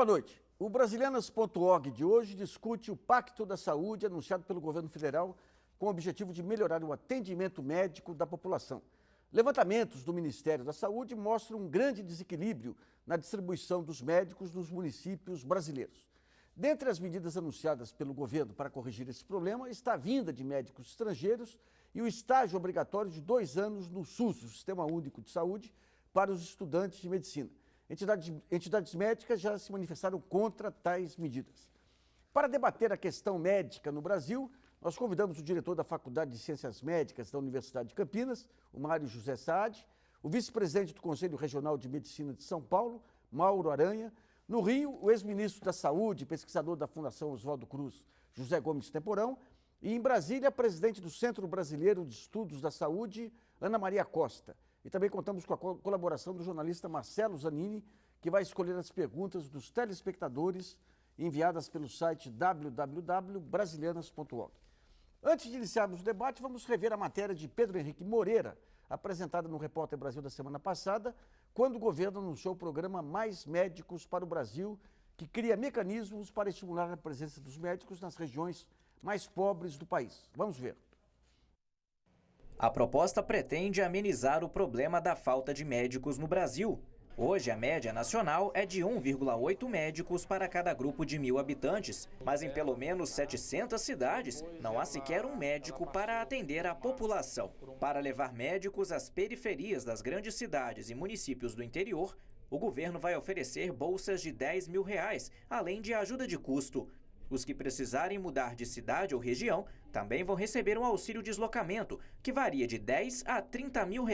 Boa noite. O Brasilianas.org de hoje discute o Pacto da Saúde anunciado pelo governo federal com o objetivo de melhorar o atendimento médico da população. Levantamentos do Ministério da Saúde mostram um grande desequilíbrio na distribuição dos médicos nos municípios brasileiros. Dentre as medidas anunciadas pelo governo para corrigir esse problema está a vinda de médicos estrangeiros e o estágio obrigatório de 2 anos no SUS, o Sistema Único de Saúde, para os estudantes de medicina. Entidades médicas já se manifestaram contra tais medidas. Para debater a questão médica no Brasil, nós convidamos o diretor da Faculdade de Ciências Médicas da Universidade de Campinas, o Mário José Saad, o vice-presidente do Conselho Regional de Medicina de São Paulo, Mauro Aranha, no Rio, o ex-ministro da Saúde, pesquisador da Fundação Oswaldo Cruz, José Gomes Temporão, e em Brasília, a presidente do Centro Brasileiro de Estudos da Saúde, Ana Maria Costa. E também contamos com a colaboração do jornalista Marcelo Zanini, que vai escolher as perguntas dos telespectadores enviadas pelo site www.brasilianas.org. Antes de iniciarmos o debate, vamos rever a matéria de Pedro Henrique Moreira, apresentada no Repórter Brasil da semana passada, quando o governo anunciou o programa Mais Médicos para o Brasil, que cria mecanismos para estimular a presença dos médicos nas regiões mais pobres do país. Vamos ver. A proposta pretende amenizar o problema da falta de médicos no Brasil. Hoje, a média nacional é de 1,8 médicos para cada grupo de 1.000 habitantes, mas em pelo menos 700 cidades não há sequer um médico para atender a população. Para levar médicos às periferias das grandes cidades e municípios do interior, o governo vai oferecer bolsas de R$10 mil, além de ajuda de custo. Os que precisarem mudar de cidade ou região também vão receber um auxílio deslocamento, que varia de R$10 a R$30 mil.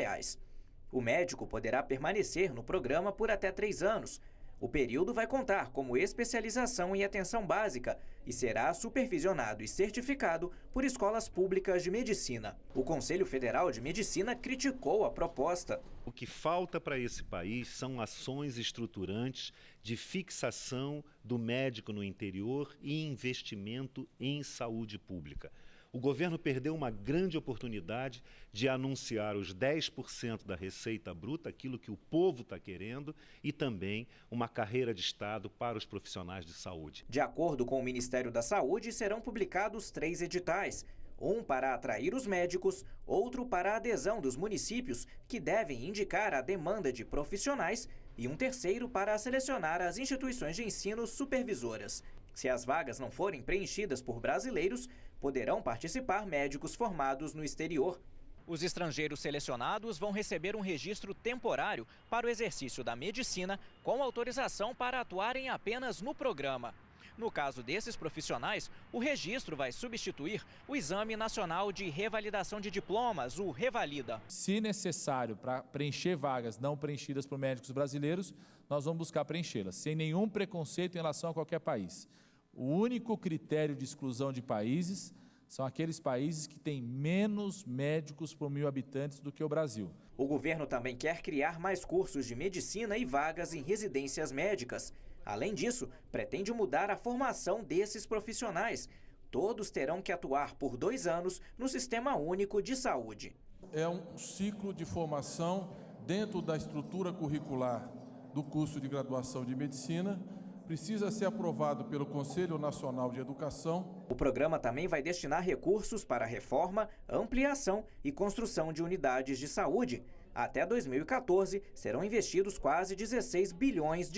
O médico poderá permanecer no programa por até 3 anos. O período vai contar como especialização em atenção básica e será supervisionado e certificado por escolas públicas de medicina. O Conselho Federal de Medicina criticou a proposta. O que falta para esse país são ações estruturantes de fixação do médico no interior e investimento em saúde pública. O governo perdeu uma grande oportunidade de anunciar os 10% da receita bruta, aquilo que o povo está querendo, e também uma carreira de Estado para os profissionais de saúde. De acordo com o Ministério da Saúde, serão publicados 3 editais. Um para atrair os médicos, outro para a adesão dos municípios, que devem indicar a demanda de profissionais, e um terceiro para selecionar as instituições de ensino supervisoras. Se as vagas não forem preenchidas por brasileiros, poderão participar médicos formados no exterior. Os estrangeiros selecionados vão receber um registro temporário para o exercício da medicina, com autorização para atuarem apenas no programa. No caso desses profissionais, o registro vai substituir o Exame Nacional de Revalidação de Diplomas, o Revalida. Se necessário para preencher vagas não preenchidas por médicos brasileiros, nós vamos buscar preenchê-las, sem nenhum preconceito em relação a qualquer país. O único critério de exclusão de países são aqueles países que têm menos médicos por 1.000 habitantes do que o Brasil. O governo também quer criar mais cursos de medicina e vagas em residências médicas. Além disso, pretende mudar a formação desses profissionais. Todos terão que atuar por 2 anos no Sistema Único de Saúde. É um ciclo de formação dentro da estrutura curricular do curso de graduação de medicina, precisa ser aprovado pelo Conselho Nacional de Educação. O programa também vai destinar recursos para reforma, ampliação e construção de unidades de saúde. Até 2014, serão investidos quase R$16 bilhões.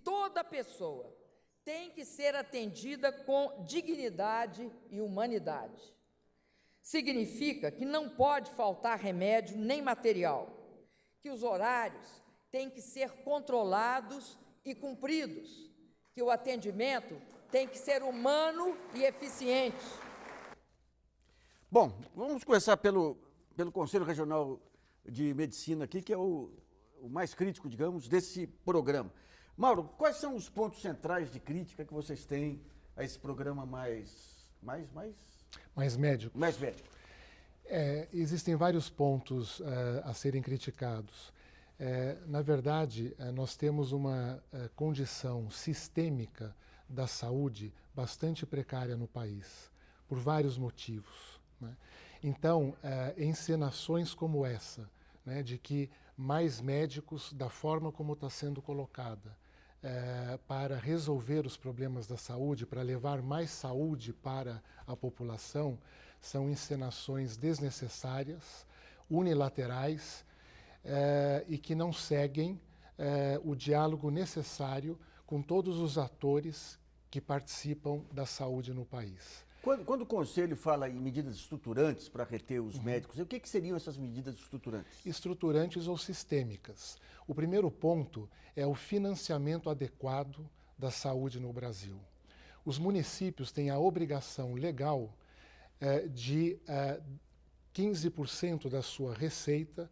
Toda pessoa tem que ser atendida com dignidade e humanidade. Significa que não pode faltar remédio nem material, que os horários têm que ser controlados e cumpridos, que o atendimento tem que ser humano e eficiente. Bom, vamos começar pelo Conselho Regional de Medicina aqui, que é o mais crítico, digamos, desse programa. Mauro, quais são os pontos centrais de crítica que vocês têm a esse programa mais médico? Mais médico. Existem vários pontos a serem criticados. Na verdade, nós temos uma condição sistêmica da saúde bastante precária no país, por vários motivos, né? Então, encenações como essa, né, de que mais médicos, da forma como está sendo colocada, para resolver os problemas da saúde, para levar mais saúde para a população, são encenações desnecessárias, unilaterais e que não seguem o diálogo necessário com todos os atores que participam da saúde no país. Quando o Conselho fala em medidas estruturantes para reter os médicos, o que seriam essas medidas estruturantes? Estruturantes ou sistêmicas. O primeiro ponto é o financiamento adequado da saúde no Brasil. Os municípios têm a obrigação legal de 15% da sua receita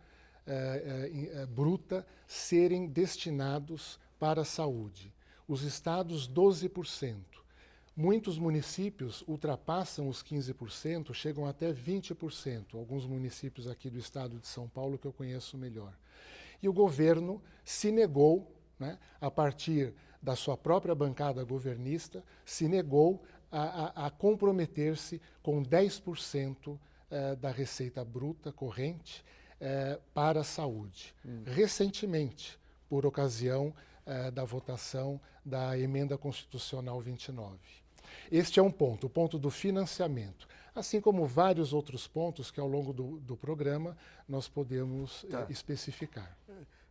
bruta serem destinados para a saúde. Os estados, 12%. Muitos municípios ultrapassam os 15%, chegam até 20%. Alguns municípios aqui do estado de São Paulo que eu conheço melhor. E o governo se negou, né, a partir da sua própria bancada governista, se negou a comprometer-se com 10% da receita bruta corrente para a saúde. Recentemente, por ocasião da votação da Emenda Constitucional 29. Este é um ponto, o ponto do financiamento, assim como vários outros pontos que ao longo do programa nós podemos especificar.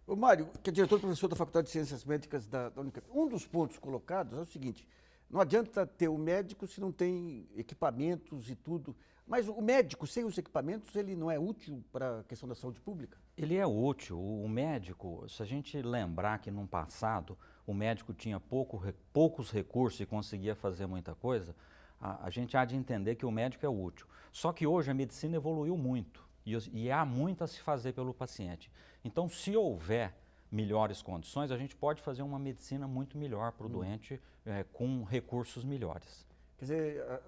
O Mário, que é diretor e professor da Faculdade de Ciências Médicas da Unicamp, um dos pontos colocados é o seguinte: não adianta ter o médico se não tem equipamentos e tudo, mas o médico sem os equipamentos, ele não é útil para a questão da saúde pública? Ele é útil. O médico, se a gente lembrar que no passado o médico tinha poucos recursos e conseguia fazer muita coisa, a gente há de entender que o médico é útil. Só que hoje a medicina evoluiu muito e há muito a se fazer pelo paciente. Então, se houver melhores condições, a gente pode fazer uma medicina muito melhor para o doente com recursos melhores. Quer dizer,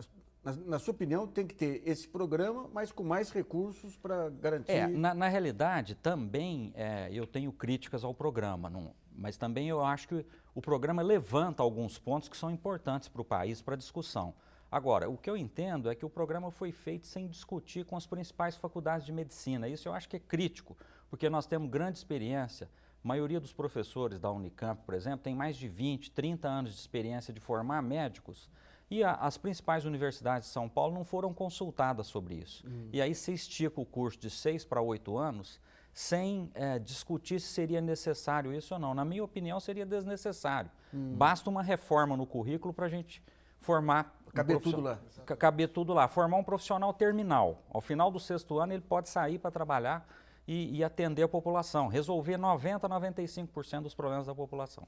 na sua opinião, tem que ter esse programa, mas com mais recursos para garantir... Na realidade, também eu tenho críticas ao programa, mas também eu acho que o programa levanta alguns pontos que são importantes para o país, para a discussão. Agora, o que eu entendo é que o programa foi feito sem discutir com as principais faculdades de medicina. Isso eu acho que é crítico, porque nós temos grande experiência. A maioria dos professores da Unicamp, por exemplo, tem mais de 20, 30 anos de experiência de formar médicos. E as principais universidades de São Paulo não foram consultadas sobre isso. E aí se estica o curso de 6 para 8 anos sem discutir se seria necessário isso ou não. Na minha opinião, seria desnecessário. Basta uma reforma no currículo para a gente formar... Caber tudo lá. Caber tudo lá. Formar um profissional terminal. Ao final do 6º ano, ele pode sair para trabalhar e atender a população, resolver 90% a 95% dos problemas da população.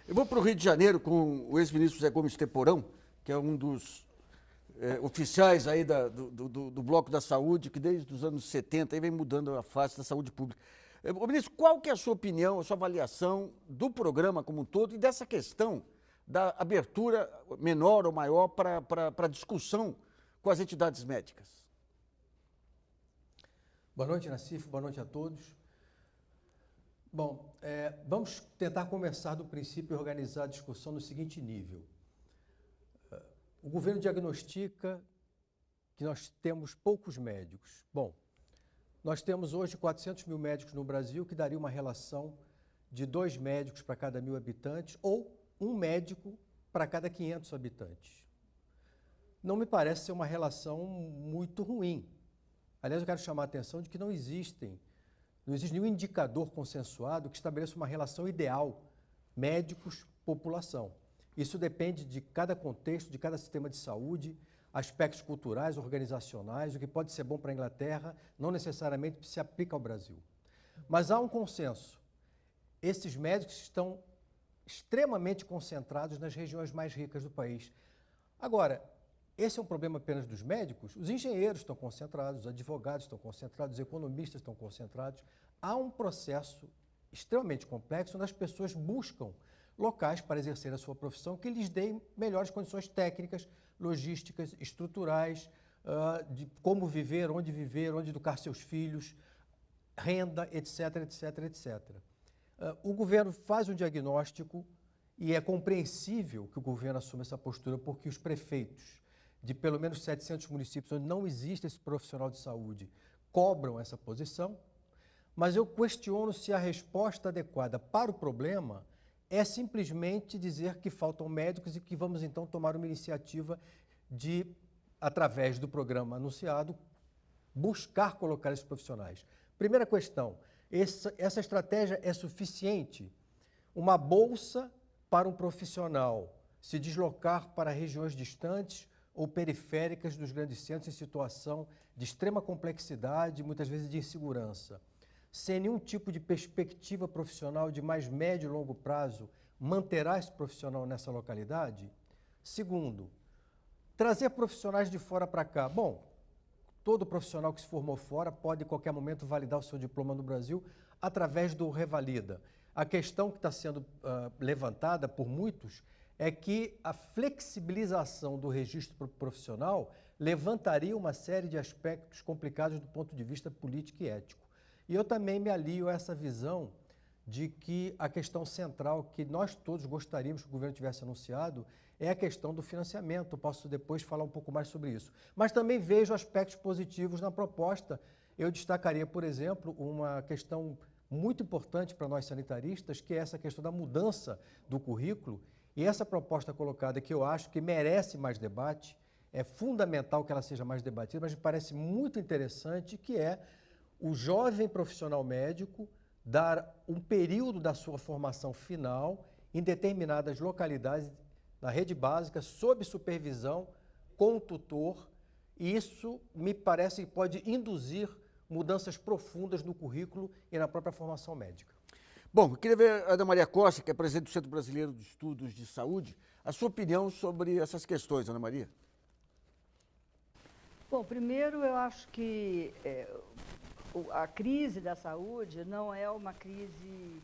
Eu vou para o Rio de Janeiro com o ex-ministro Zé Gomes Teporão, que é um dos oficiais aí do Bloco da Saúde, que desde os anos 70 aí vem mudando a face da saúde pública. Ministro, qual que é a sua opinião, a sua avaliação do programa como um todo e dessa questão da abertura menor ou maior para discussão com as entidades médicas? Boa noite, Nassif, boa noite a todos. Bom, vamos tentar começar do princípio e organizar a discussão no seguinte nível. O governo diagnostica que nós temos poucos médicos. Bom, nós temos hoje 400 mil médicos no Brasil, que daria uma relação de 2 médicos para cada 1.000 habitantes ou 1 médico para cada 500 habitantes. Não me parece ser uma relação muito ruim. Aliás, eu quero chamar a atenção de que não existe nenhum indicador consensuado que estabeleça uma relação ideal médicos-população. Isso depende de cada contexto, de cada sistema de saúde, aspectos culturais, organizacionais. O que pode ser bom para a Inglaterra não necessariamente se aplica ao Brasil. Mas há um consenso. Esses médicos estão extremamente concentrados nas regiões mais ricas do país. Agora, esse é um problema apenas dos médicos? Os engenheiros estão concentrados, os advogados estão concentrados, os economistas estão concentrados. Há um processo extremamente complexo onde as pessoas buscam locais para exercer a sua profissão que lhes deem melhores condições técnicas, logísticas, estruturais, de como viver, onde educar seus filhos, renda, etc, etc, etc. O governo faz um diagnóstico e é compreensível que o governo assuma essa postura porque os prefeitos de pelo menos 700 municípios onde não existe esse profissional de saúde cobram essa posição, mas eu questiono se a resposta adequada para o problema é simplesmente dizer que faltam médicos e que vamos então tomar uma iniciativa de, através do programa anunciado, buscar colocar esses profissionais. Primeira questão, essa estratégia é suficiente? Uma bolsa para um profissional se deslocar para regiões distantes ou periféricas dos grandes centros em situação de extrema complexidade, muitas vezes de insegurança, sem nenhum tipo de perspectiva profissional de mais médio e longo prazo, manterá esse profissional nessa localidade? Segundo, trazer profissionais de fora para cá. Bom, todo profissional que se formou fora pode, em qualquer momento, validar o seu diploma no Brasil através do Revalida. A questão que está sendo levantada por muitos é que a flexibilização do registro profissional levantaria uma série de aspectos complicados do ponto de vista político e ético. E eu também me alio a essa visão de que a questão central que nós todos gostaríamos que o governo tivesse anunciado é a questão do financiamento. Eu posso depois falar um pouco mais sobre isso. Mas também vejo aspectos positivos na proposta. Eu destacaria, por exemplo, uma questão muito importante para nós sanitaristas, que é essa questão da mudança do currículo. E essa proposta colocada, que eu acho que merece mais debate, é fundamental que ela seja mais debatida, mas me parece muito interessante, que é o jovem profissional médico dar um período da sua formação final em determinadas localidades na rede básica, sob supervisão, com o tutor, e isso me parece que pode induzir mudanças profundas no currículo e na própria formação médica. Bom, eu queria ver a Ana Maria Costa, que é presidente do Centro Brasileiro de Estudos de Saúde, a sua opinião sobre essas questões, Ana Maria. Bom, primeiro eu acho que a crise da saúde não é uma crise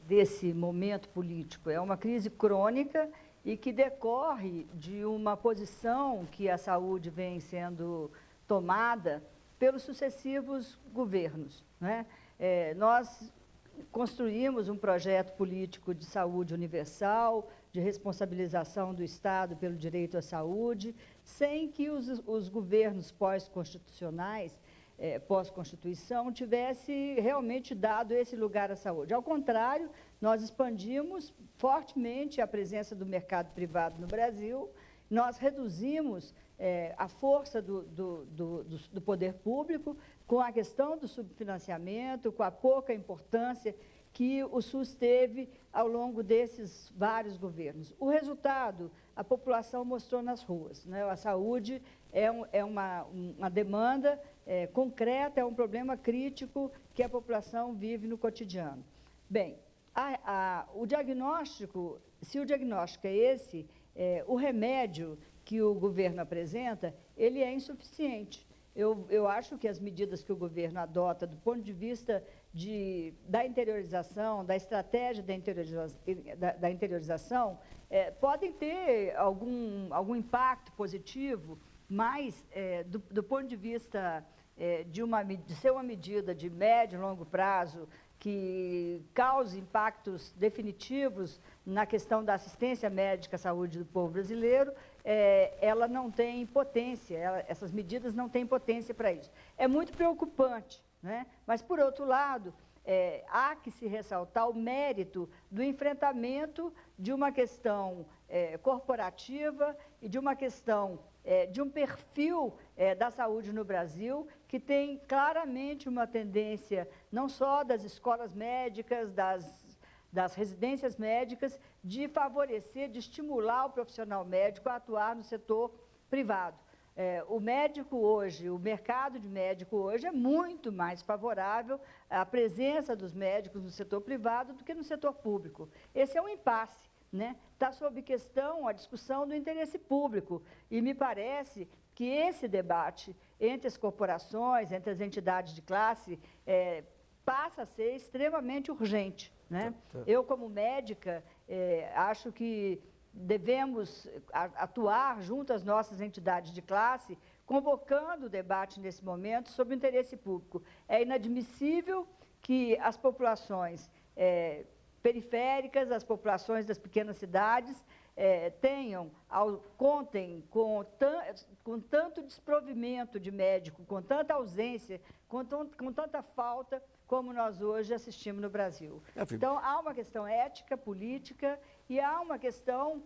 desse momento político, é uma crise crônica e que decorre de uma posição que a saúde vem sendo tomada pelos sucessivos governos, né? Nós construímos um projeto político de saúde universal, de responsabilização do Estado pelo direito à saúde, sem que os governos pós-constitucionais, pós-Constituição, tivesse realmente dado esse lugar à saúde. Ao contrário, nós expandimos fortemente a presença do mercado privado no Brasil, nós reduzimos a força do poder público com a questão do subfinanciamento, com a pouca importância que o SUS teve ao longo desses vários governos. O resultado, a população mostrou nas ruas, né? A saúde é uma demanda concreta, é um problema crítico que a população vive no cotidiano. Bem, o diagnóstico, se o diagnóstico é esse, o remédio que o governo apresenta, ele é insuficiente. Eu acho que as medidas que o governo adota do ponto de vista da interiorização, da estratégia da interiorização, podem ter algum impacto positivo, mas do ponto de vista de ser uma medida de médio e longo prazo que cause impactos definitivos na questão da assistência médica à saúde do povo brasileiro, ela não tem potência, essas medidas não têm potência para isso. É muito preocupante, né? Mas, por outro lado, há que se ressaltar o mérito do enfrentamento de uma questão corporativa e de uma questão de um perfil da saúde no Brasil que tem claramente uma tendência, não só das escolas médicas, das residências médicas, de favorecer, de estimular o profissional médico a atuar no setor privado. O médico hoje, o mercado de médico hoje é muito mais favorável à presença dos médicos no setor privado do que no setor público. Esse é um impasse, né? Está sob questão a discussão do interesse público e me parece que esse debate entre as corporações, entre as entidades de classe, passa a ser extremamente urgente, né? Eu, como médica, acho que devemos atuar junto às nossas entidades de classe, convocando o debate nesse momento sobre o interesse público. É inadmissível que as populações periféricas, as populações das pequenas cidades, contem com tanto desprovimento de médico, com tanta ausência, com tanta falta, como nós hoje assistimos no Brasil. Então, há uma questão ética, política, e há uma questão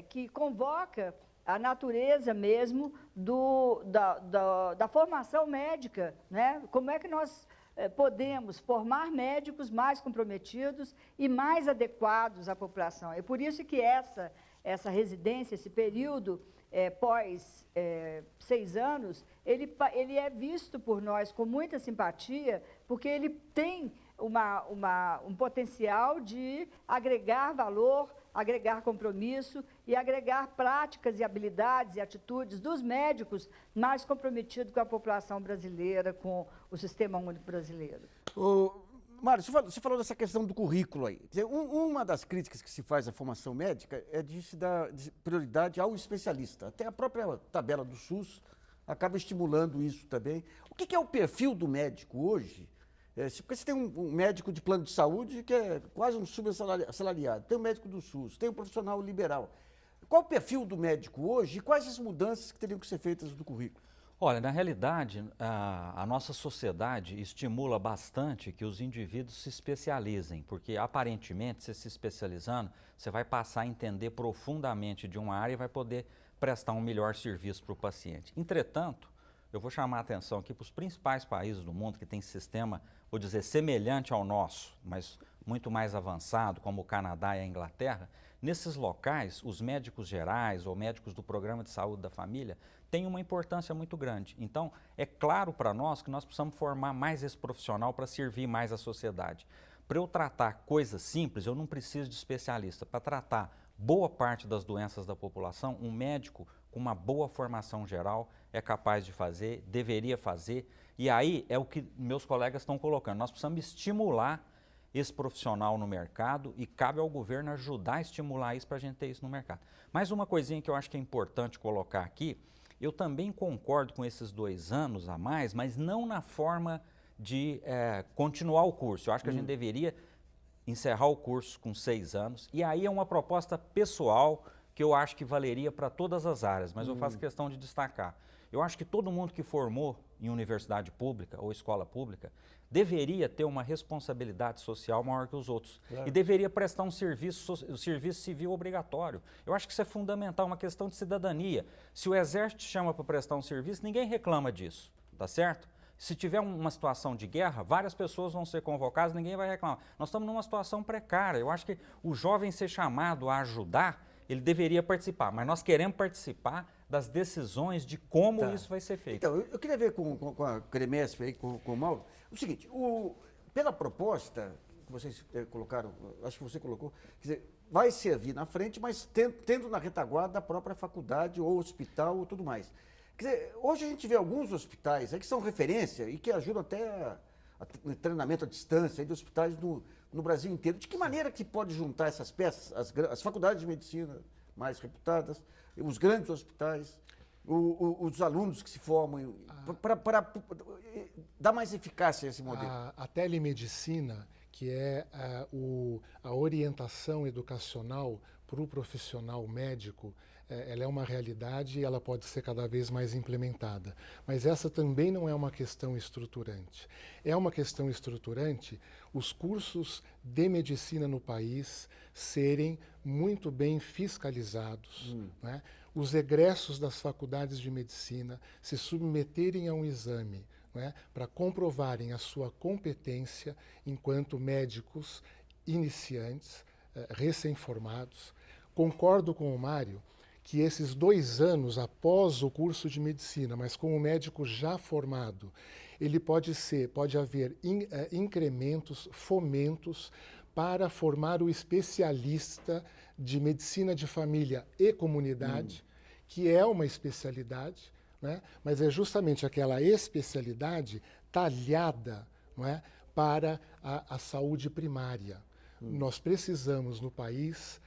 que convoca a natureza mesmo da formação médica, né? Como é que nós podemos formar médicos mais comprometidos e mais adequados à população. É por isso que essa residência, esse período pós 6 anos, ele é visto por nós com muita simpatia, porque ele tem um potencial de agregar valor, agregar compromisso e agregar práticas e habilidades e atitudes dos médicos mais comprometidos com a população brasileira, com o Sistema Único Brasileiro. Mário, você falou dessa questão do currículo aí. Quer dizer, uma das críticas que se faz à formação médica é de se dar prioridade ao especialista. Até a própria tabela do SUS acaba estimulando isso também. O que é o perfil do médico hoje? Porque você tem um médico de plano de saúde que é quase um subassalariado, tem um médico do SUS, tem um profissional liberal. Qual o perfil do médico hoje e quais as mudanças que teriam que ser feitas no currículo? Olha, na realidade, a nossa sociedade estimula bastante que os indivíduos se especializem, porque aparentemente, você se especializando, você vai passar a entender profundamente de uma área e vai poder prestar um melhor serviço para o paciente. Entretanto, eu vou chamar a atenção aqui para os principais países do mundo que têm sistema, vou dizer, semelhante ao nosso, mas muito mais avançado, como o Canadá e a Inglaterra. Nesses locais, os médicos gerais ou médicos do programa de saúde da família têm uma importância muito grande. Então, é claro para nós que nós precisamos formar mais esse profissional para servir mais a sociedade. Para eu tratar coisas simples, eu não preciso de especialista. Para tratar boa parte das doenças da população, um médico com uma boa formação geral é capaz de fazer, deveria fazer. E aí é o que meus colegas estão colocando. Nós precisamos estimular esse profissional no mercado e cabe ao governo ajudar a estimular isso para a gente ter isso no mercado. Mais uma coisinha que eu acho que é importante colocar aqui, eu também concordo com esses 2 anos a mais, mas não na forma de continuar o curso. Eu acho que a gente deveria encerrar o curso com 6 anos, e aí é uma proposta pessoal que eu acho que valeria para todas as áreas, mas eu faço questão de destacar. Eu acho que todo mundo que formou em universidade pública ou escola pública deveria ter uma responsabilidade social maior que os outros. Claro. E deveria prestar um serviço civil obrigatório. Eu acho que isso é fundamental, uma questão de cidadania. Se o Exército chama para prestar um serviço, ninguém reclama disso, tá certo? Se tiver uma situação de guerra, várias pessoas vão ser convocadas, ninguém vai reclamar. Nós estamos numa situação precária. Eu acho que o jovem ser chamado a ajudar, ele deveria participar, mas nós queremos participar das decisões de como isso vai ser feito. Então, eu queria ver com a Cremesp, aí, com o Mauro, o seguinte, pela proposta que vocês colocaram, acho que você colocou, quer dizer, vai servir na frente, mas tendo na retaguarda a própria faculdade ou hospital ou tudo mais. Quer dizer, hoje a gente vê alguns hospitais aí que são referência e que ajudam até a treinamento à distância de hospitais no Brasil inteiro. De que maneira que pode juntar essas peças, as faculdades de medicina mais reputadas, os grandes hospitais, os alunos que se formam, para dar mais eficácia a esse modelo? A telemedicina, que é a orientação educacional para o profissional médico, ela é uma realidade e ela pode ser cada vez mais implementada. Mas essa também não é uma questão estruturante. É uma questão estruturante os cursos de medicina no país serem muito bem fiscalizados, né? Os egressos das faculdades de medicina se submeterem a um exame, né, para comprovarem a sua competência enquanto médicos iniciantes, recém-formados. Concordo com o Mário que esses 2 anos após o curso de medicina, mas com o médico já formado, ele pode haver incrementos, fomentos para formar o especialista de medicina de família e comunidade, que é uma especialidade, né? Mas é justamente aquela especialidade talhada, não é, para a saúde primária. Nós precisamos no país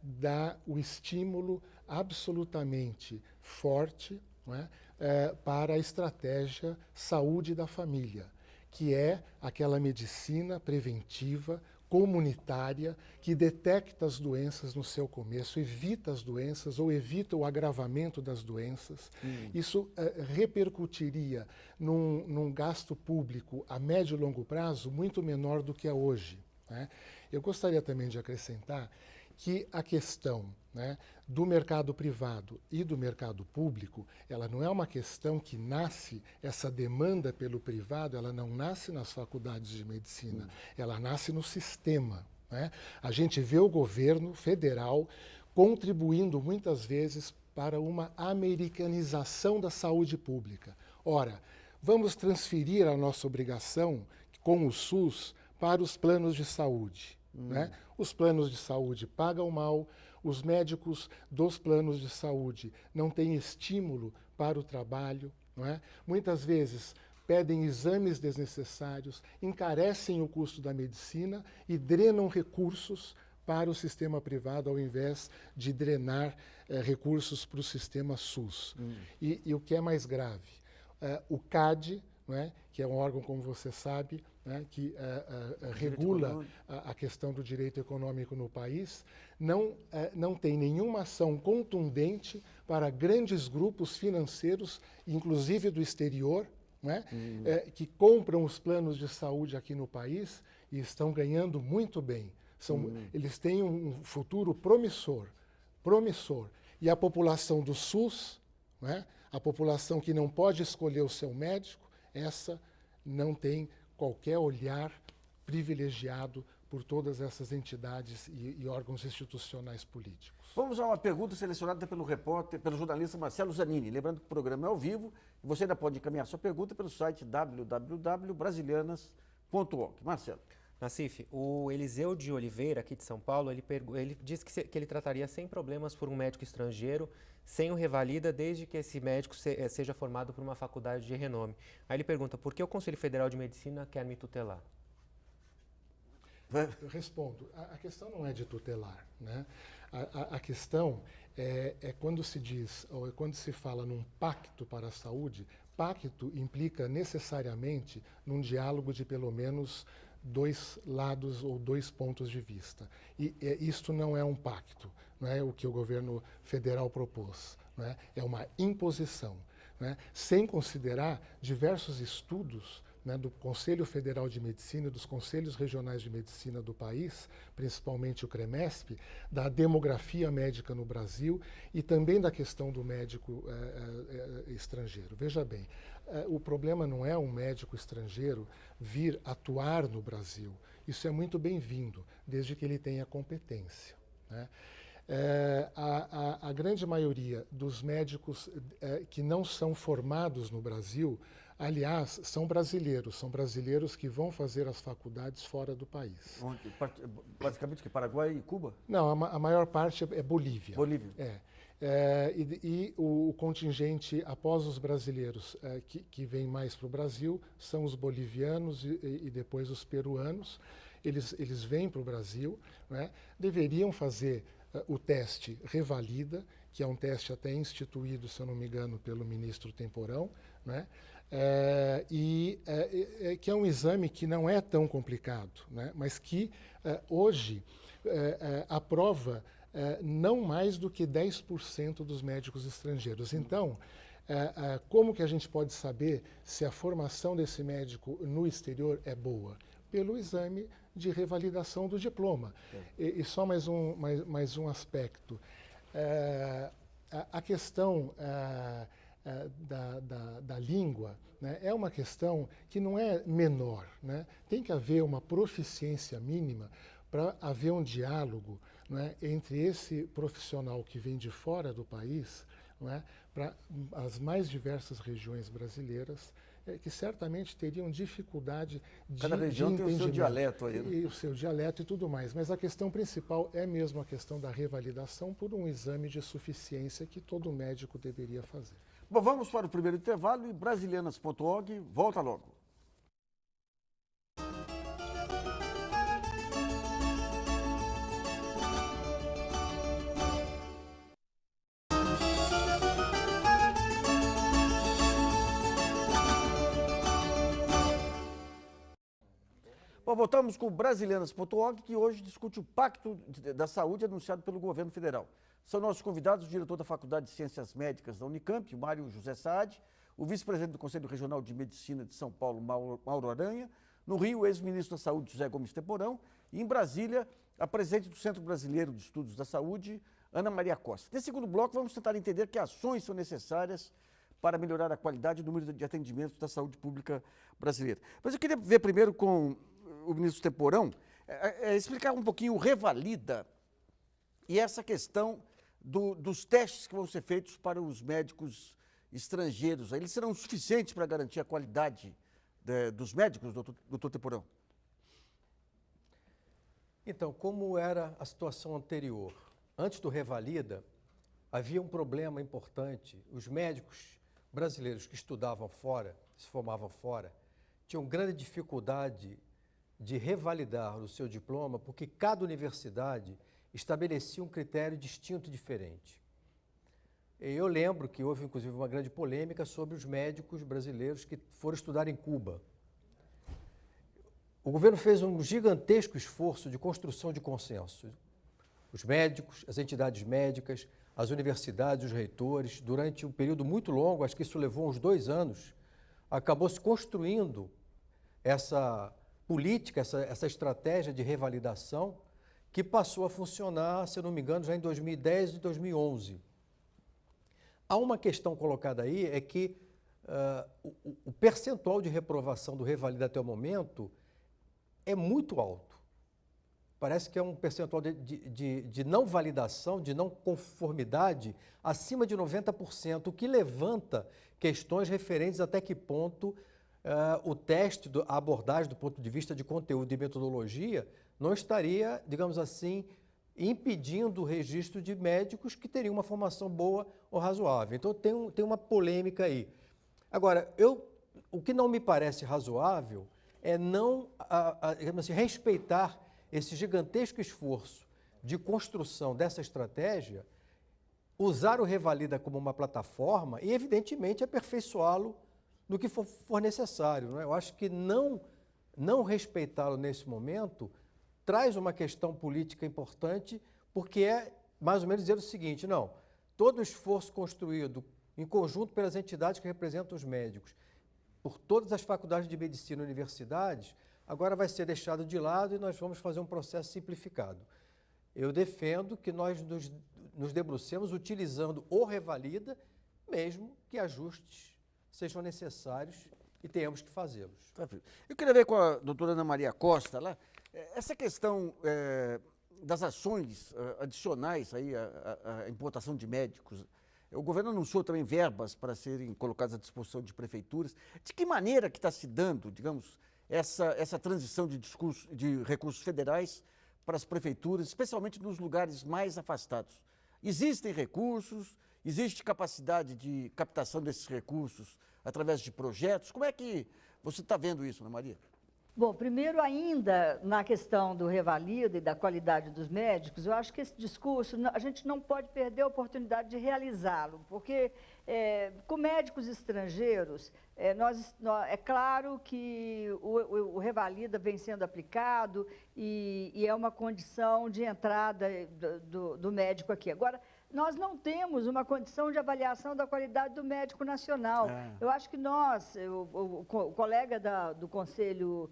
dar o estímulo absolutamente forte, não é, para a estratégia saúde da família, que é aquela medicina preventiva comunitária, que detecta as doenças no seu começo, evita as doenças ou evita o agravamento das doenças. Isso repercutiria num gasto público a médio e longo prazo muito menor do que é hoje, né? Eu gostaria também de acrescentar que a questão, né, do mercado privado e do mercado público, ela não é uma questão que nasce, essa demanda pelo privado, ela não nasce nas faculdades de medicina, ela nasce no sistema, né? A gente vê o governo federal contribuindo muitas vezes para uma americanização da saúde pública. Ora, vamos transferir a nossa obrigação com o SUS para os planos de saúde, né? Os planos de saúde pagam mal, os médicos dos planos de saúde não têm estímulo para o trabalho, não é? Muitas vezes pedem exames desnecessários, encarecem o custo da medicina e drenam recursos para o sistema privado ao invés de drenar recursos para o sistema SUS. E o que é mais grave, o CAD, não é? Que é um órgão, como você sabe, né, que regula a questão do direito econômico no país, não tem nenhuma ação contundente para grandes grupos financeiros, inclusive do exterior, né, que compram os planos de saúde aqui no país e estão ganhando muito bem. Eles têm um futuro promissor. E a população do SUS, né, a população que não pode escolher o seu médico, essa não tem qualquer olhar privilegiado por todas essas entidades e órgãos institucionais políticos. Vamos a uma pergunta selecionada pelo jornalista Marcelo Zanini. Lembrando que o programa é ao vivo e você ainda pode encaminhar sua pergunta pelo site www.brasilianas.org. Marcelo. Nassif, o Eliseu de Oliveira, aqui de São Paulo, ele disse que ele trataria sem problemas por um médico estrangeiro, sem o revalida, desde que esse médico seja formado por uma faculdade de renome. Aí ele pergunta, por que o Conselho Federal de Medicina quer me tutelar? Eu respondo, a questão não é de tutelar, né? A questão é quando se diz, ou quando se fala num pacto para a saúde, pacto implica necessariamente num diálogo de pelo menos dois lados ou dois pontos de vista. E isto não é um pacto, não é o que o governo federal propôs, não é? É uma imposição, né? Sem considerar diversos estudos, né, do Conselho Federal de Medicina, dos Conselhos Regionais de Medicina do país, principalmente o CREMESP, da demografia médica no Brasil e também da questão do médico estrangeiro. Veja bem, o problema não é um médico estrangeiro vir atuar no Brasil. Isso é muito bem-vindo, desde que ele tenha competência, né? A grande maioria dos médicos que não são formados no Brasil, aliás, são brasileiros que vão fazer as faculdades fora do país. Basicamente que Paraguai e Cuba? Não, a maior parte é Bolívia. Bolívia. E o contingente, após os brasileiros que vem mais para o Brasil, são os bolivianos e depois os peruanos. Eles vêm para o Brasil, né? Deveriam fazer o teste revalida, que é um teste até instituído, se eu não me engano, pelo ministro Temporão, né? Que é um exame que não é tão complicado, né? Mas que hoje aprova não mais do que 10% dos médicos estrangeiros. Então, como que a gente pode saber se a formação desse médico no exterior é boa? Pelo exame de revalidação do diploma. E só mais um aspecto. A questão da língua, né, é uma questão que não é menor, né? Tem que haver uma proficiência mínima para haver um diálogo, né, entre esse profissional que vem de fora do país, né, para as mais diversas regiões brasileiras, que certamente teriam dificuldade de Cada região tem o seu dialeto aí, né? E o seu dialeto e tudo mais. Mas a questão principal é mesmo a questão da revalidação por um exame de suficiência que todo médico deveria fazer. Bom, vamos para o primeiro intervalo e brasilianas.org volta logo. Bom, Bom, voltamos com o Brasilianas.org, que hoje discute o Pacto da Saúde anunciado pelo governo federal. São nossos convidados o diretor da Faculdade de Ciências Médicas da Unicamp, Mário José Saad, o vice-presidente do Conselho Regional de Medicina de São Paulo, Mauro Aranha, no Rio, o ex-ministro da Saúde, José Gomes Temporão, e em Brasília, a presidente do Centro Brasileiro de Estudos da Saúde, Ana Maria Costa. Nesse segundo bloco, vamos tentar entender que ações são necessárias para melhorar a qualidade e o número de atendimentos da saúde pública brasileira. Mas eu queria ver primeiro com o ministro Temporão, explicar um pouquinho o Revalida e essa questão dos testes que vão ser feitos para os médicos estrangeiros. Eles serão suficientes para garantir a qualidade dos médicos, doutor Temporão? Então, como era a situação anterior? Antes do Revalida, havia um problema importante. Os médicos brasileiros que estudavam fora, se formavam fora, tinham grande dificuldade de revalidar o seu diploma, porque cada universidade estabelecia um critério distinto e diferente. Eu lembro que houve, inclusive, uma grande polêmica sobre os médicos brasileiros que foram estudar em Cuba. O governo fez um gigantesco esforço de construção de consenso. Os médicos, as entidades médicas, as universidades, os reitores, durante um período muito longo, acho que isso levou uns 2 anos, acabou se construindo essa política, essa estratégia de revalidação, que passou a funcionar, se eu não me engano, já em 2010 e 2011. Há uma questão colocada aí, é que o percentual de reprovação do Revalida até o momento é muito alto. Parece que é um percentual de não validação, de não conformidade, acima de 90%, o que levanta questões referentes até que ponto o teste, a abordagem do ponto de vista de conteúdo e metodologia não estaria, digamos assim, impedindo o registro de médicos que teriam uma formação boa ou razoável. Então, tem uma polêmica aí. Agora, o que não me parece razoável é não digamos assim, respeitar esse gigantesco esforço de construção dessa estratégia, usar o Revalida como uma plataforma e, evidentemente, aperfeiçoá-lo no que for necessário. Não é? Eu acho que não respeitá-lo nesse momento traz uma questão política importante, porque é mais ou menos dizer o seguinte, não, todo o esforço construído em conjunto pelas entidades que representam os médicos, por todas as faculdades de medicina e universidades, agora vai ser deixado de lado e nós vamos fazer um processo simplificado. Eu defendo que nós nos debrucemos utilizando o Revalida, mesmo que ajustes sejam necessários e tenhamos que fazê-los. Eu queria ver com a doutora Ana Maria Costa lá, essa questão das ações adicionais aí à importação de médicos. O governo anunciou também verbas para serem colocadas à disposição de prefeituras. De que maneira que está se dando, digamos, essa transição de recursos federais para as prefeituras, especialmente nos lugares mais afastados? Existem recursos? Existe capacidade de captação desses recursos através de projetos? Como é que você está vendo isso, Ana Maria? Bom, primeiro, ainda na questão do Revalida e da qualidade dos médicos, eu acho que esse discurso, a gente não pode perder a oportunidade de realizá-lo, porque com médicos estrangeiros, é claro que o Revalida vem sendo aplicado e é uma condição de entrada do médico aqui. Agora, nós não temos uma condição de avaliação da qualidade do médico nacional. Eu acho que o colega do Conselho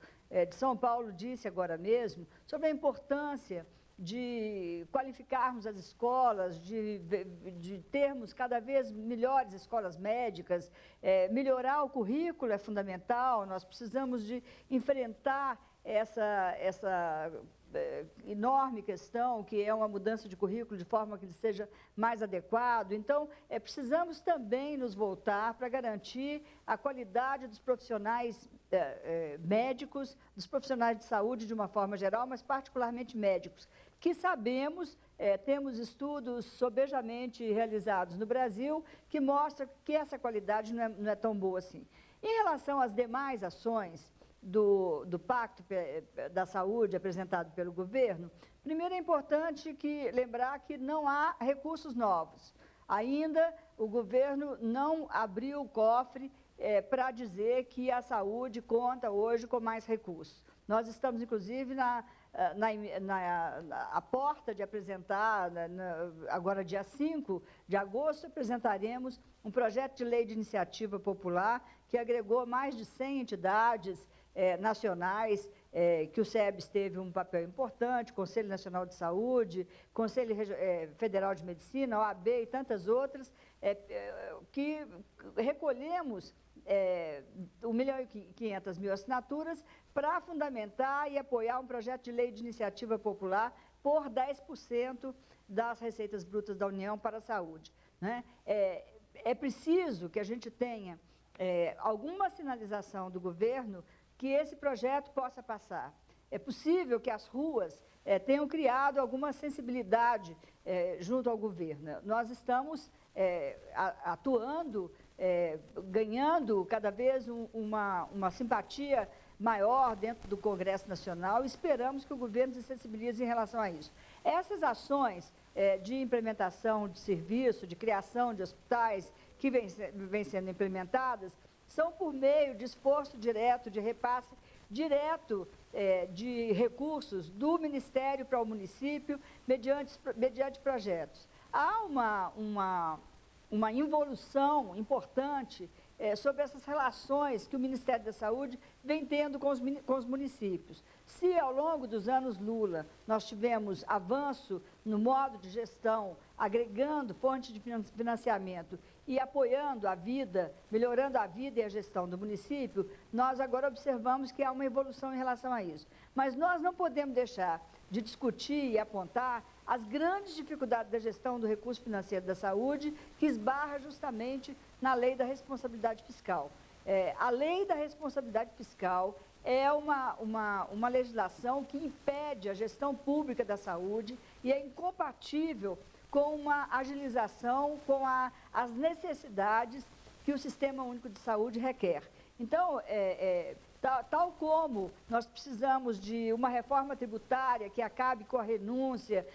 de São Paulo disse agora mesmo sobre a importância de qualificarmos as escolas, de termos cada vez melhores escolas médicas, melhorar o currículo é fundamental, nós precisamos de enfrentar essa enorme questão, que é uma mudança de currículo de forma que ele seja mais adequado. Então, precisamos também nos voltar para garantir a qualidade dos profissionais médicos, dos profissionais de saúde de uma forma geral, mas particularmente médicos, que sabemos, temos estudos sobejamente realizados no Brasil, que mostram que essa qualidade não é tão boa assim. Em relação às demais ações do Pacto da Saúde apresentado pelo governo, primeiro é importante lembrar que não há recursos novos. Ainda o governo não abriu o cofre para dizer que a saúde conta hoje com mais recursos. Nós estamos, inclusive, a porta de apresentar, agora dia 5 de agosto, apresentaremos um projeto de lei de iniciativa popular que agregou mais de 100 entidades nacionais, que o SEBS teve um papel importante, Conselho Nacional de Saúde, Conselho Federal de Medicina, OAB e tantas outras, que recolhemos 1.500.000 assinaturas para fundamentar e apoiar um projeto de lei de iniciativa popular por 10% das receitas brutas da União para a saúde, né? É preciso que a gente tenha alguma sinalização do governo que esse projeto possa passar. É possível que as ruas tenham criado alguma sensibilidade junto ao governo. Nós estamos atuando, ganhando cada vez uma simpatia maior dentro do Congresso Nacional e esperamos que o governo se sensibilize em relação a isso. Essas ações de implementação de serviço, de criação de hospitais que vêm sendo implementadas, são por meio de esforço direto, de repasse direto de recursos do Ministério para o município, mediante projetos. Há uma involução importante sobre essas relações que o Ministério da Saúde vem tendo com os municípios. Se ao longo dos anos Lula nós tivemos avanço no modo de gestão, agregando fontes de financiamento e apoiando a vida, melhorando a vida e a gestão do município, nós agora observamos que há uma evolução em relação a isso. Mas nós não podemos deixar de discutir e apontar as grandes dificuldades da gestão do recurso financeiro da saúde, que esbarra justamente na lei da responsabilidade fiscal. A lei da responsabilidade fiscal é uma legislação que impede a gestão pública da saúde e é incompatível com uma agilização, com as necessidades que o Sistema Único de Saúde requer. Então, tal como nós precisamos de uma reforma tributária que acabe com a renúncia,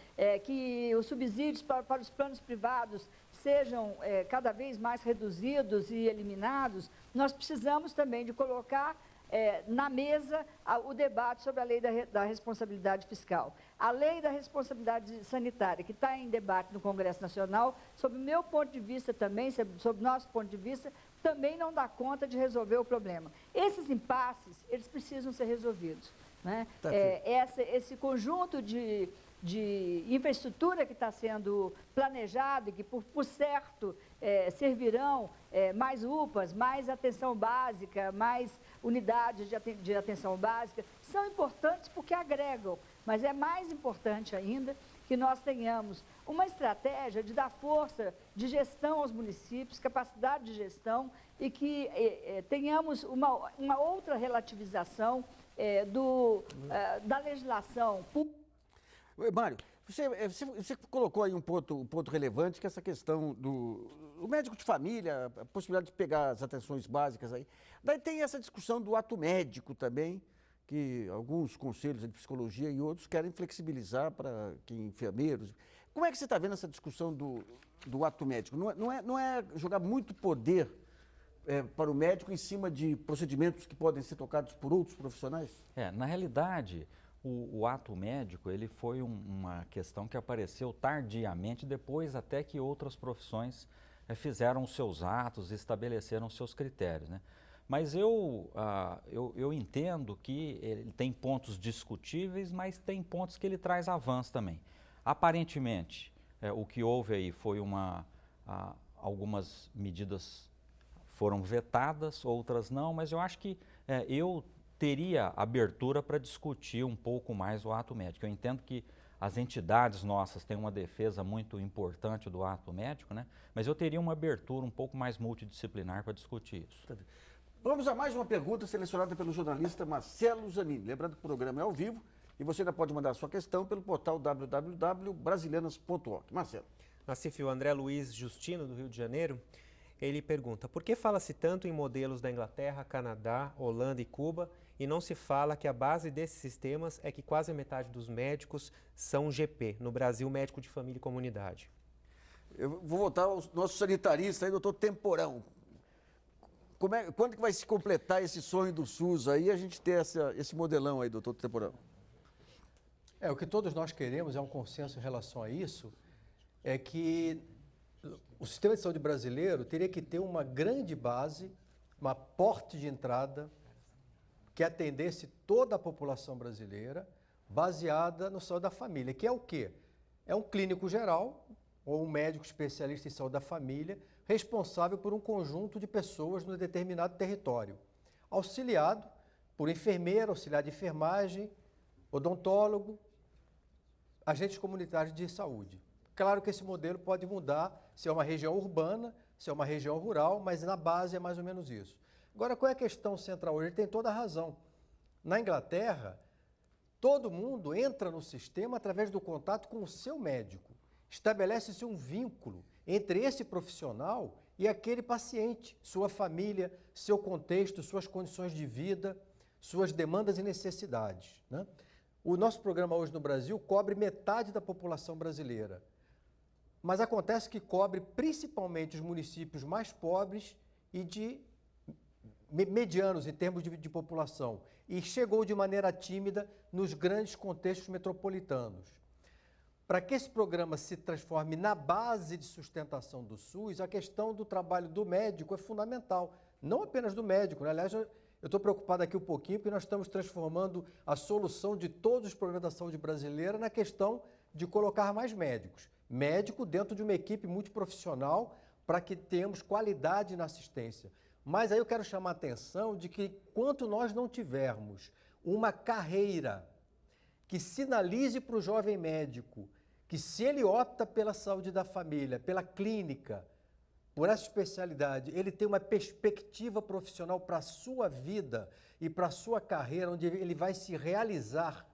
que os subsídios para os planos privados sejam cada vez mais reduzidos e eliminados, nós precisamos também de colocar na mesa o debate sobre a lei da responsabilidade fiscal. A lei da responsabilidade sanitária, que está em debate no Congresso Nacional, sob o meu ponto de vista também, sob o nosso ponto de vista, também não dá conta de resolver o problema. Esses impasses, eles precisam ser resolvidos, né? Tá esse conjunto de infraestrutura que está sendo planejado e que, por certo, servirão mais UPAs, mais atenção básica, mais unidades de atenção básica, são importantes porque agregam, mas é mais importante ainda que nós tenhamos uma estratégia de dar força de gestão aos municípios, capacidade de gestão e que tenhamos uma outra relativização da legislação pública. Mário, você colocou aí um ponto relevante, que é essa questão do médico de família, a possibilidade de pegar as atenções básicas aí. Daí tem essa discussão do ato médico também, que alguns conselhos de psicologia e outros querem flexibilizar para que enfermeiros. Como é que você está vendo essa discussão do ato médico? Não é jogar muito poder para o médico em cima de procedimentos que podem ser tocados por outros profissionais? Na realidade, o ato médico ele foi uma questão que apareceu tardiamente, depois até que outras profissões fizeram os seus atos, estabeleceram os seus critérios, né? Mas eu entendo que ele tem pontos discutíveis, mas tem pontos que ele traz avanço também. Aparentemente, o que houve aí foi algumas medidas foram vetadas, outras não, mas eu acho que eu teria abertura para discutir um pouco mais o ato médico. Eu entendo que as entidades nossas têm uma defesa muito importante do ato médico, né? Mas eu teria uma abertura um pouco mais multidisciplinar para discutir isso. Vamos a mais uma pergunta selecionada pelo jornalista Marcelo Zanini. Lembrando que o programa é ao vivo e você ainda pode mandar a sua questão pelo portal www.brasilianas.org. Marcelo. Nassif, o André Luiz Justino, do Rio de Janeiro, ele pergunta: por que fala-se tanto em modelos da Inglaterra, Canadá, Holanda e Cuba e não se fala que a base desses sistemas é que quase a metade dos médicos são GP, no Brasil, médico de família e comunidade? Eu vou voltar ao nosso sanitarista aí, doutor Temporão. quando que vai se completar esse sonho do SUS aí, a gente ter esse modelão aí, doutor Temporão? O que todos nós queremos, é um consenso em relação a isso, é que o sistema de saúde brasileiro teria que ter uma grande base, uma porta de entrada que atendesse toda a população brasileira, baseada no saúde da família, que é o quê? É um clínico geral ou um médico especialista em saúde da família, responsável por um conjunto de pessoas no determinado território, auxiliado por enfermeira, auxiliar de enfermagem, odontólogo, agentes comunitários de saúde. Claro que esse modelo pode mudar se é uma região urbana, se é uma região rural, mas na base é mais ou menos isso. Agora, qual é a questão central hoje? Ele tem toda a razão. Na Inglaterra, todo mundo entra no sistema através do contato com o seu médico. Estabelece-se um vínculo entre esse profissional e aquele paciente, sua família, seu contexto, suas condições de vida, suas demandas e necessidades, né? O nosso programa hoje no Brasil cobre metade da população brasileira, mas acontece que cobre principalmente os municípios mais pobres e de medianos em termos de população, e chegou de maneira tímida nos grandes contextos metropolitanos. Para que esse programa se transforme na base de sustentação do SUS, a questão do trabalho do médico é fundamental, não apenas do médico, né? Aliás, eu estou preocupado aqui um pouquinho porque nós estamos transformando a solução de todos os problemas da saúde brasileira na questão de colocar mais médicos. Médico dentro de uma equipe multiprofissional para que tenhamos qualidade na assistência. Mas aí eu quero chamar a atenção de que, enquanto nós não tivermos uma carreira que sinalize para o jovem médico que, se ele opta pela saúde da família, pela clínica, por essa especialidade, ele tem uma perspectiva profissional para a sua vida e para a sua carreira, onde ele vai se realizar,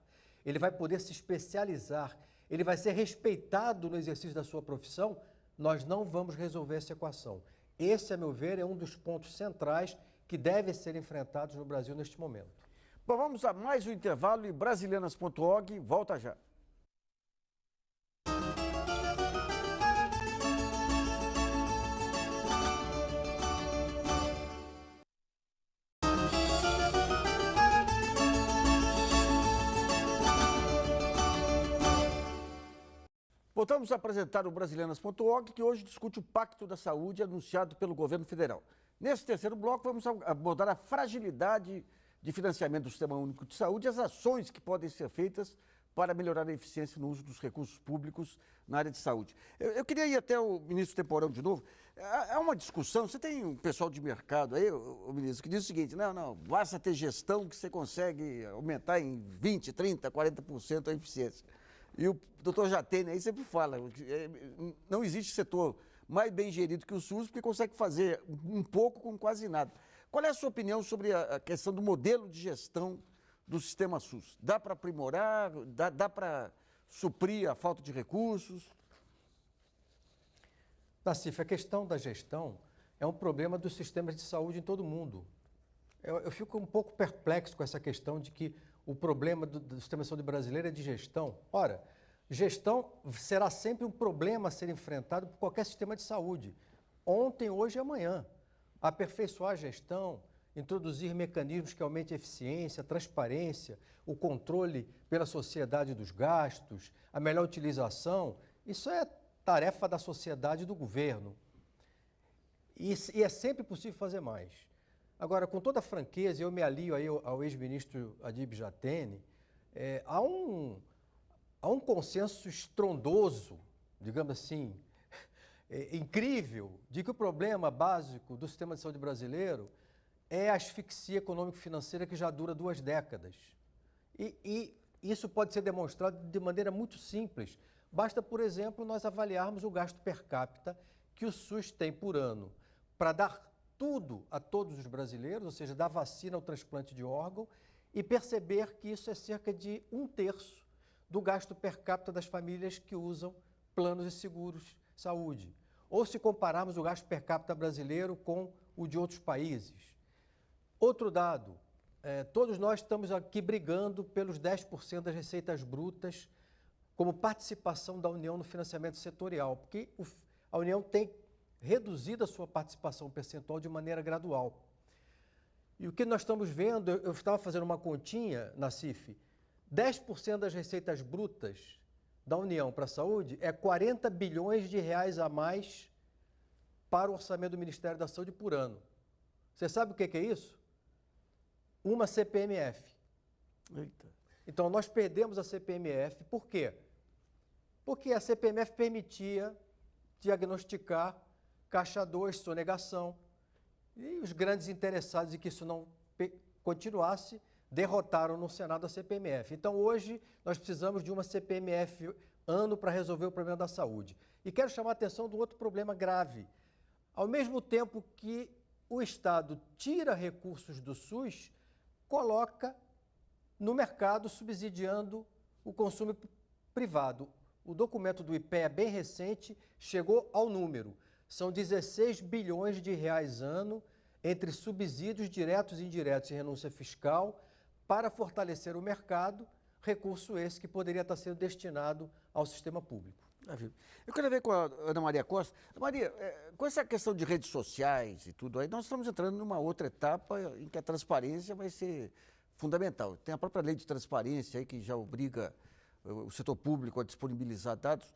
ele vai poder se especializar, ele vai ser respeitado no exercício da sua profissão, nós não vamos resolver essa equação. Esse, a meu ver, é um dos pontos centrais que devem ser enfrentados no Brasil neste momento. Bom, vamos a mais um intervalo e Brasilianas.org volta já. Voltamos a apresentar o Brasilianas.org, que hoje discute o Pacto da Saúde anunciado pelo governo federal. Nesse terceiro bloco, vamos abordar a fragilidade de financiamento do Sistema Único de Saúde e as ações que podem ser feitas para melhorar a eficiência no uso dos recursos públicos na área de saúde. Eu queria ir até o ministro Temporão de novo. Há uma discussão, você tem um pessoal de mercado aí, o ministro, que diz o seguinte, não, basta ter gestão que você consegue aumentar em 20%, 30%, 40% a eficiência. E o doutor Jatene aí sempre fala, não existe setor mais bem gerido que o SUS, porque consegue fazer um pouco com quase nada. Qual é a sua opinião sobre a questão do modelo de gestão do sistema SUS? Dá para aprimorar? Dá para suprir a falta de recursos? Nassif, a questão da gestão é um problema dos sistemas de saúde em todo o mundo. Eu fico um pouco perplexo com essa questão de que o problema do sistema de saúde brasileiro é de gestão. Ora, gestão será sempre um problema a ser enfrentado por qualquer sistema de saúde, ontem, hoje e amanhã. Aperfeiçoar a gestão, introduzir mecanismos que aumentem a eficiência, a transparência, o controle pela sociedade dos gastos, a melhor utilização, isso é tarefa da sociedade e do governo. E é sempre possível fazer mais. Agora, com toda a franqueza, eu me alio aí ao ex-ministro Adib Jatene, há um consenso estrondoso, digamos assim, incrível, de que o problema básico do sistema de saúde brasileiro é a asfixia econômico-financeira que já dura 2 décadas. E isso pode ser demonstrado de maneira muito simples. Basta, por exemplo, nós avaliarmos o gasto per capita que o SUS tem por ano para dar tudo a todos os brasileiros, ou seja, da vacina ao transplante de órgão, e perceber que isso é cerca de 1/3 do gasto per capita das famílias que usam planos de seguros saúde. Ou se compararmos o gasto per capita brasileiro com o de outros países. Outro dado, todos nós estamos aqui brigando pelos 10% das receitas brutas como participação da União no financiamento setorial, porque a União tem reduzido a sua participação percentual de maneira gradual. E o que nós estamos vendo, eu estava fazendo uma continha na CIF, 10% das receitas brutas da União para a saúde é 40 bilhões de reais a mais para o orçamento do Ministério da Saúde por ano. Você sabe o que é isso? Uma CPMF. Eita. Então, nós perdemos a CPMF, por quê? Porque a CPMF permitia diagnosticar caixa 2, sonegação, e os grandes interessados em que isso não continuasse, derrotaram no Senado a CPMF. Então, hoje, nós precisamos de uma CPMF ano para resolver o problema da saúde. E quero chamar a atenção de um outro problema grave. Ao mesmo tempo que o Estado tira recursos do SUS, coloca no mercado subsidiando o consumo privado. O documento do IPEA, bem recente, chegou ao número. São 16 bilhões de reais ano entre subsídios diretos e indiretos e renúncia fiscal para fortalecer o mercado, recurso esse que poderia estar sendo destinado ao sistema público. Eu quero ver com a Ana Maria Costa. Ana Maria, com essa questão de redes sociais e tudo aí, nós estamos entrando numa outra etapa em que a transparência vai ser fundamental. Tem a própria lei de transparência aí que já obriga o setor público a disponibilizar dados.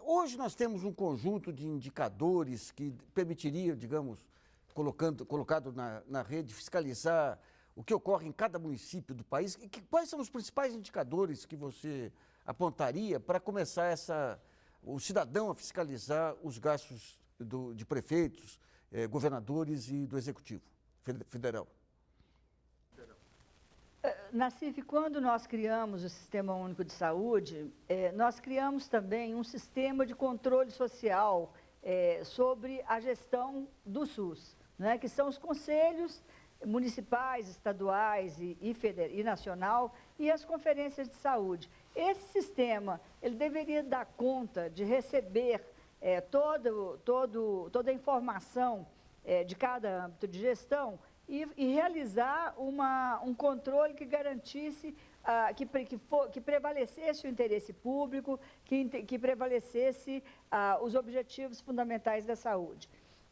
Hoje nós temos um conjunto de indicadores que permitiria, digamos, colocado na rede, fiscalizar o que ocorre em cada município do país. Quais são os principais indicadores que você apontaria para começar o cidadão a fiscalizar os gastos de prefeitos, governadores e do Executivo Federal? Na CIF, quando nós criamos o Sistema Único de Saúde, nós criamos também um sistema de controle social sobre a gestão do SUS, né, que são os conselhos municipais, estaduais e nacional e as conferências de saúde. Esse sistema, ele deveria dar conta de receber toda a informação de cada âmbito de gestão e realizar um controle que garantisse, que prevalecesse o interesse público, que prevalecesse os objetivos fundamentais da saúde.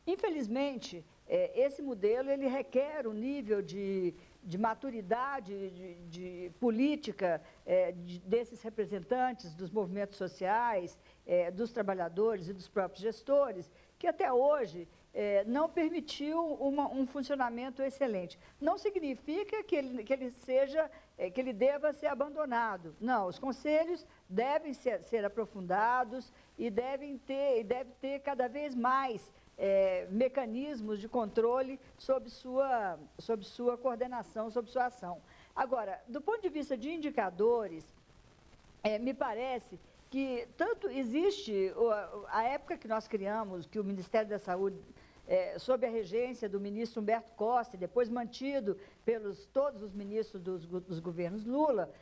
Infelizmente, esse modelo ele requer um nível de maturidade, de política desses representantes dos movimentos sociais, dos trabalhadores e dos próprios gestores, que até hoje não permitiu um funcionamento excelente. Não significa que ele deva ser abandonado. Não, os conselhos devem ser aprofundados e deve ter cada vez mais mecanismos de controle sobre sua coordenação, sobre sua ação. Agora, do ponto de vista de indicadores, me parece que tanto existe a época que nós criamos, que o Ministério da Saúde, sob a regência do ministro Humberto Costa, e depois mantido pelos todos os ministros dos governos Lula,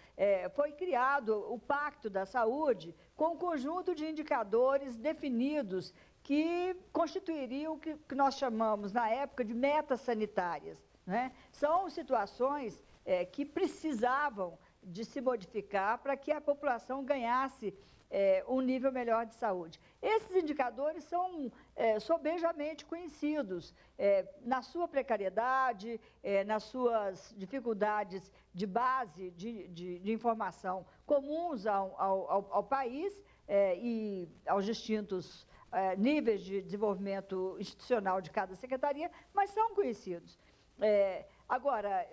foi criado o Pacto da Saúde com um conjunto de indicadores definidos que constituiriam o que nós chamamos, na época, de metas sanitárias, né? São situações que precisavam de se modificar para que a população ganhasse um nível melhor de saúde. Esses indicadores são sobejamente conhecidos na sua precariedade, nas suas dificuldades de base de informação comuns ao país e aos distintos níveis de desenvolvimento institucional de cada secretaria, mas são conhecidos. Agora,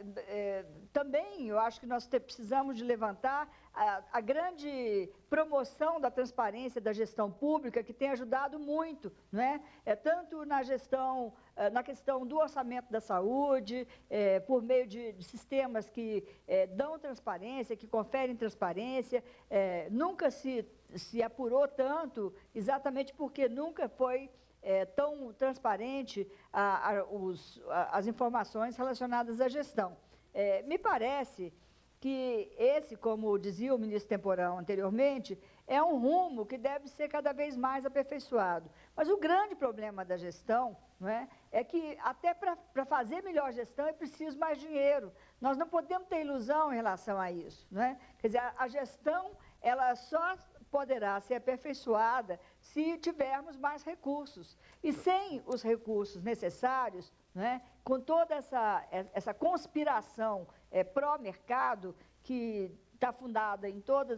também eu acho que nós precisamos de levantar a grande promoção da transparência da gestão pública, que tem ajudado muito, né? Tanto na questão do orçamento da saúde, por meio de sistemas que dão transparência, que conferem transparência. Nunca se apurou tanto, exatamente porque nunca foi tão transparente as informações relacionadas à gestão. Me parece que esse, como dizia o ministro Temporão anteriormente, é um rumo que deve ser cada vez mais aperfeiçoado. Mas o grande problema da gestão, não é que até para fazer melhor gestão é preciso mais dinheiro. Nós não podemos ter ilusão em relação a isso, não é? Quer dizer, a gestão ela só poderá ser aperfeiçoada se tivermos mais recursos. E sem os recursos necessários, né, com toda essa conspiração pró-mercado que está fundada em toda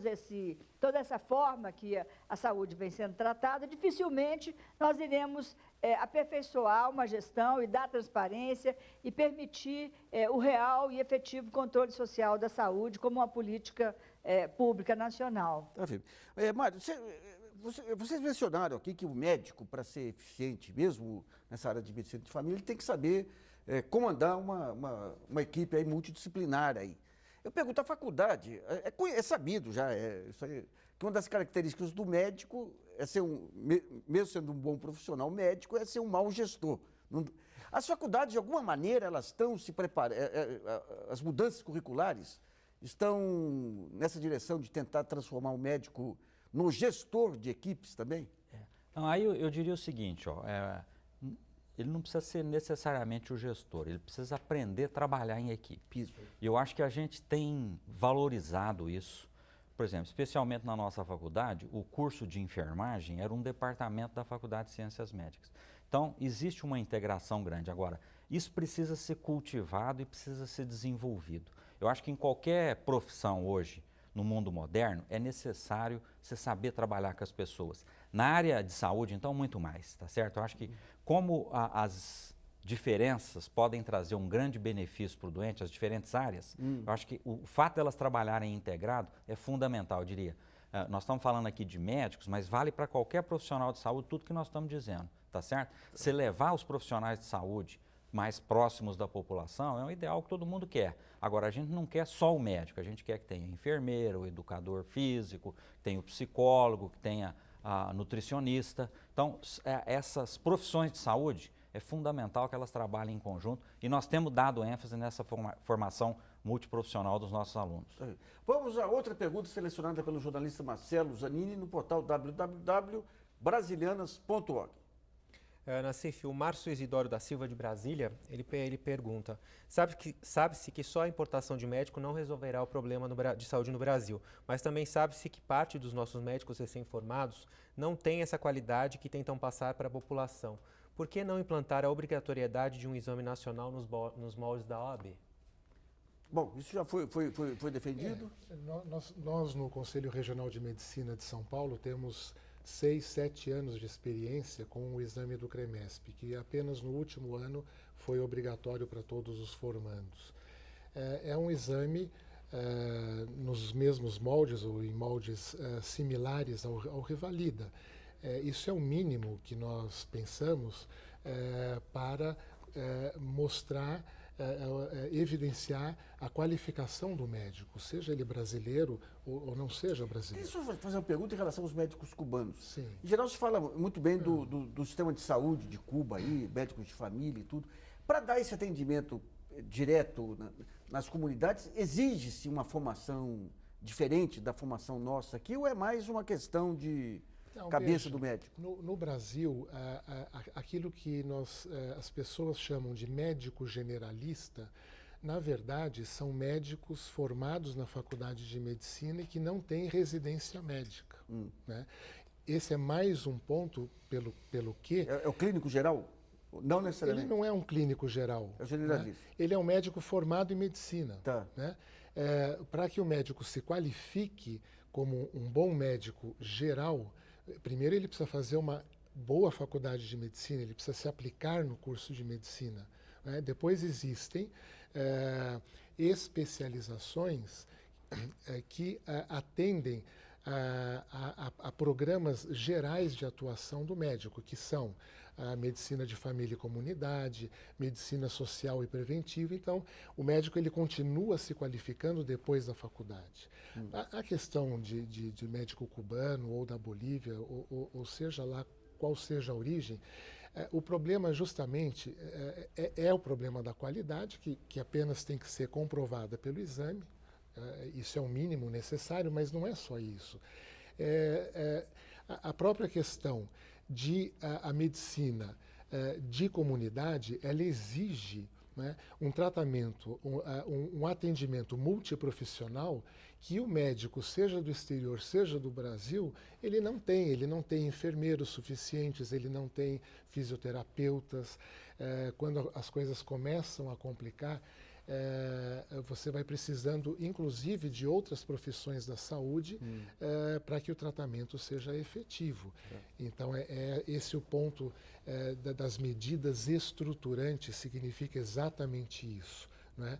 essa forma que a saúde vem sendo tratada, dificilmente nós iremos aperfeiçoar uma gestão e dar transparência e permitir o real e efetivo controle social da saúde como uma política pública nacional. Tá, Mário, vocês mencionaram aqui que o médico, para ser eficiente, mesmo nessa área de medicina de família, ele tem que saber comandar uma equipe aí multidisciplinar aí. Eu pergunto, a faculdade, é sabido já, isso aí, que uma das características do médico é ser mesmo sendo um bom profissional médico, é ser um mau gestor. As faculdades, de alguma maneira, elas estão se preparando, as mudanças curriculares estão nessa direção de tentar transformar o médico no gestor de equipes também? Então, aí eu diria o seguinte, ele não precisa ser necessariamente o gestor, ele precisa aprender a trabalhar em equipe. E eu acho que a gente tem valorizado isso. Por exemplo, especialmente na nossa faculdade, o curso de enfermagem era um departamento da Faculdade de Ciências Médicas. Então, existe uma integração grande. Agora, isso precisa ser cultivado e precisa ser desenvolvido. Eu acho que em qualquer profissão hoje, no mundo moderno, é necessário você saber trabalhar com as pessoas. Na área de saúde, então, muito mais, tá certo? Eu acho que como as diferenças podem trazer um grande benefício para o doente, as diferentes áreas, eu acho que o fato delas trabalharem integrado é fundamental, eu diria. Nós estamos falando aqui de médicos, mas vale para qualquer profissional de saúde tudo que nós estamos dizendo, tá certo? Você levar os profissionais de saúde mais próximos da população é um ideal que todo mundo quer. Agora, a gente não quer só o médico, a gente quer que tenha enfermeiro, o educador físico, que tenha o psicólogo, que tenha a nutricionista. Então, essas profissões de saúde, é fundamental que elas trabalhem em conjunto e nós temos dado ênfase nessa formação multiprofissional dos nossos alunos. Vamos a outra pergunta selecionada pelo jornalista Marcelo Zanini no portal www.brasilianas.org. Nassif, o Márcio Isidoro da Silva de Brasília, ele pergunta, sabe-se que só a importação de médico não resolverá o problema de saúde no Brasil, mas também sabe-se que parte dos nossos médicos recém-formados não tem essa qualidade que tentam passar para a população. Por que não implantar a obrigatoriedade de um exame nacional nos moldes da OAB? Bom, isso já foi defendido? Nós, no Conselho Regional de Medicina de São Paulo, temos 6, 7 anos de experiência com o exame do CREMESP, que apenas no último ano foi obrigatório para todos os formandos. É um exame nos mesmos moldes ou em moldes similares ao Revalida. Isso é o mínimo que nós pensamos para mostrar, evidenciar a qualificação do médico, seja ele brasileiro ou não seja brasileiro. Deixa eu fazer uma pergunta em relação aos médicos cubanos. Sim. Em geral, se fala muito bem do sistema de saúde de Cuba, aí, médicos de família e tudo. Para dar esse atendimento direto nas comunidades, exige-se uma formação diferente da formação nossa aqui ou é mais uma questão de cabeça do médico? No Brasil, aquilo que as pessoas chamam de médico generalista, na verdade, são médicos formados na faculdade de medicina e que não têm residência médica. Né? Esse é mais um ponto pelo que... É o clínico geral? Não necessariamente. Ele não é um clínico geral. É o generalista. Né? Ele é um médico formado em medicina. Tá. Né? Para que o médico se qualifique como um bom médico geral, primeiro ele precisa fazer uma boa faculdade de medicina, ele precisa se aplicar no curso de medicina. Né? Depois existem especializações que atendem a programas gerais de atuação do médico, que são a medicina de família e comunidade, medicina social e preventiva. Então, o médico ele continua se qualificando depois da faculdade. A questão de médico cubano ou da Bolívia, ou seja lá qual seja a origem, o problema justamente é o problema da qualidade, que apenas tem que ser comprovada pelo exame. Isso é o mínimo necessário, mas não é só isso. A própria questão de a medicina de comunidade, ela exige né, um tratamento, um atendimento multiprofissional que o médico, seja do exterior, seja do Brasil, ele não tem enfermeiros suficientes, ele não tem fisioterapeutas. Quando as coisas começam a complicar, você vai precisando, inclusive, de outras profissões da saúde para que o tratamento seja efetivo. Então, esse o ponto das medidas estruturantes, significa exatamente isso. Né?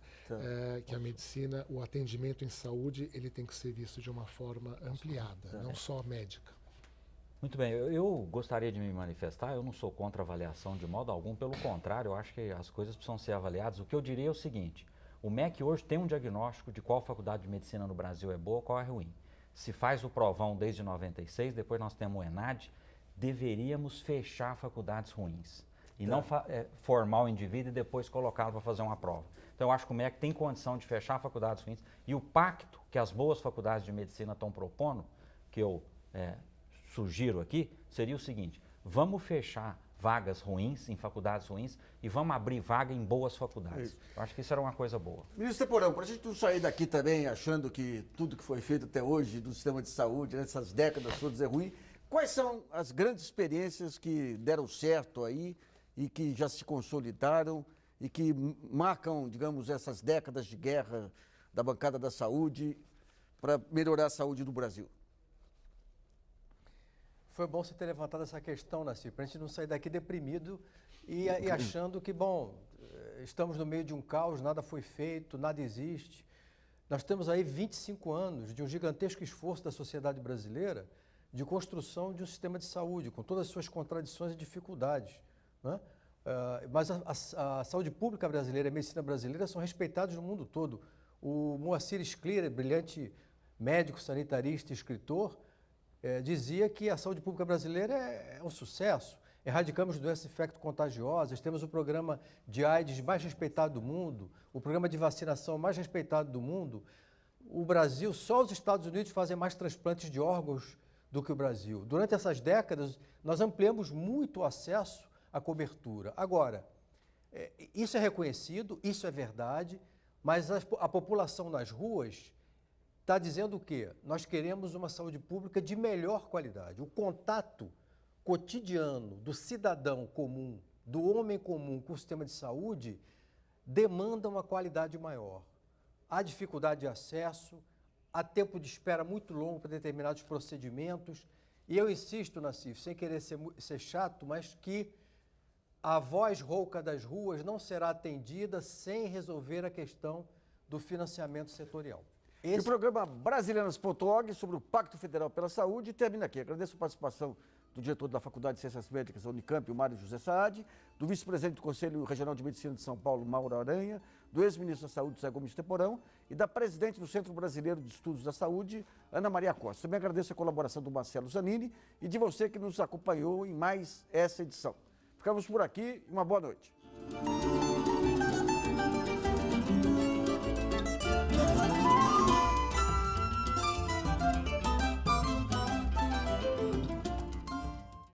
Que a medicina, o atendimento em saúde, ele tem que ser visto de uma forma ampliada, não só médica. Muito bem, eu gostaria de me manifestar, eu não sou contra a avaliação de modo algum, pelo contrário, eu acho que as coisas precisam ser avaliadas. O que eu diria é o seguinte, o MEC hoje tem um diagnóstico de qual faculdade de medicina no Brasil é boa, qual é ruim. Se faz o provão desde 96, depois nós temos o ENAD, deveríamos fechar faculdades ruins. E não formar o indivíduo e depois colocá-lo para fazer uma prova. Então, eu acho que o MEC tem condição de fechar faculdades ruins. E o pacto que as boas faculdades de medicina estão propondo, que eu sugiro aqui, seria o seguinte: vamos fechar vagas ruins em faculdades ruins e vamos abrir vaga em boas faculdades. Eu acho que isso era uma coisa boa. Ministro Teporão, para a gente não sair daqui também achando que tudo que foi feito até hoje do sistema de saúde, nessas décadas todas é ruim, quais são as grandes experiências que deram certo aí e que já se consolidaram e que marcam, digamos, essas décadas de guerra da bancada da saúde para melhorar a saúde do Brasil? Foi bom você ter levantado essa questão, Nassif, para a gente não sair daqui deprimido e achando que, bom, estamos no meio de um caos, nada foi feito, nada existe. Nós temos aí 25 anos de um gigantesco esforço da sociedade brasileira de construção de um sistema de saúde, com todas as suas contradições e dificuldades, né? Mas a saúde pública brasileira e a medicina brasileira são respeitados no mundo todo. O Moacir Sclier, brilhante médico, sanitarista e escritor, dizia que a saúde pública brasileira é um sucesso. Erradicamos doenças infecto-contagiosas, temos o programa de AIDS mais respeitado do mundo, o programa de vacinação mais respeitado do mundo. O Brasil, só os Estados Unidos fazem mais transplantes de órgãos do que o Brasil. Durante essas décadas, nós ampliamos muito o acesso à cobertura. Agora, isso é reconhecido, isso é verdade, mas a população nas ruas está dizendo o quê? Nós queremos uma saúde pública de melhor qualidade. O contato cotidiano do cidadão comum, do homem comum com o sistema de saúde, demanda uma qualidade maior. Há dificuldade de acesso, há tempo de espera muito longo para determinados procedimentos. E eu insisto, Nassif, sem querer ser chato, mas que a voz rouca das ruas não será atendida sem resolver a questão do financiamento setorial. E o programa Brasilianas.org sobre o Pacto Federal pela Saúde termina aqui. Agradeço a participação do diretor da Faculdade de Ciências Médicas da Unicamp, o Mário José Saad, do vice-presidente do Conselho Regional de Medicina de São Paulo, Mauro Aranha, do ex-ministro da Saúde, Zé Gomes Teporão, e da presidente do Centro Brasileiro de Estudos da Saúde, Ana Maria Costa. Também agradeço a colaboração do Marcelo Zanini e de você que nos acompanhou em mais essa edição. Ficamos por aqui e uma boa noite.